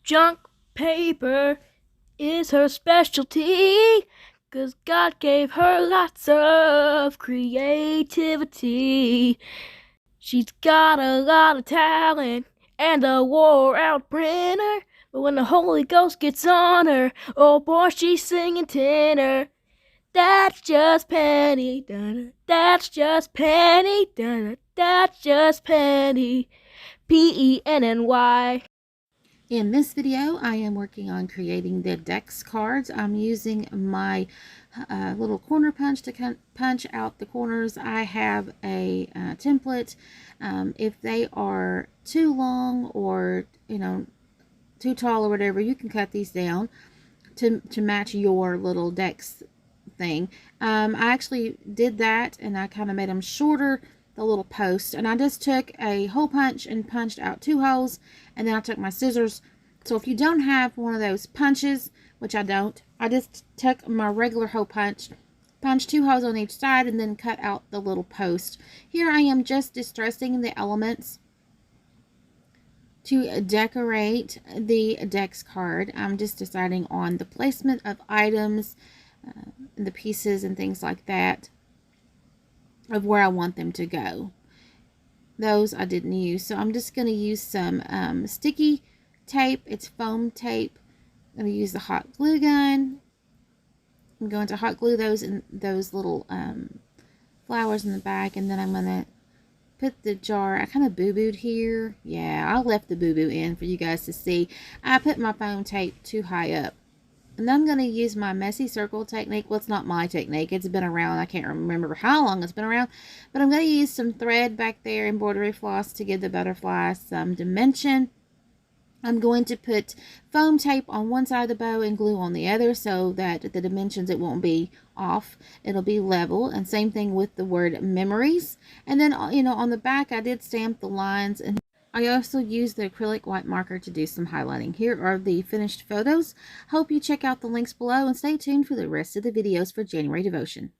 Junk paper is her specialty, 'cause God gave her lots of creativity. She's got a lot of talent and a wore-out printer, but when the Holy Ghost gets on her, oh boy, she's singing tenor. That's just Penny, dun, that's just Penny, dun, that's just Penny, Penny. In this video, I am working on creating the dex cards. I'm using my little corner punch to punch out the corners. I have a template. If they are too long or, too tall or whatever, you can cut these down to match your little dex thing. I actually did that, and I kind of made them shorter, the little post, and I just took a hole punch and punched out 2 holes, and then I took my scissors. So if you don't have one of those punches, which I don't, I just took my regular hole punch, punched 2 holes on each side, and then cut out the little post. Here I am just distressing the elements to decorate the dex card. I'm just deciding on the placement of items, the pieces and things like that, of where I want them to go. Those I didn't use, so I'm just going to use some sticky tape. It's foam tape. I'm going to use the hot glue gun. I'm going to hot glue those little flowers in the back, and then I'm going to put the jar. I kind of boo-booed here. Yeah, I left the boo-boo in for you guys to see. I put my foam tape too high up. And then I'm going to use my messy circle technique. Well, it's not my technique. It's been around. I can't remember how long it's been around. But I'm going to use some thread back there, embroidery floss, to give the butterfly some dimension. I'm going to put foam tape on one side of the bow and glue on the other, so that the dimensions, it won't be off. It'll be level. And same thing with the word memories. And then, on the back, I did stamp the lines, and I also used the acrylic white marker to do some highlighting. Here are the finished photos. Hope you check out the links below and stay tuned for the rest of the videos for January Devotion.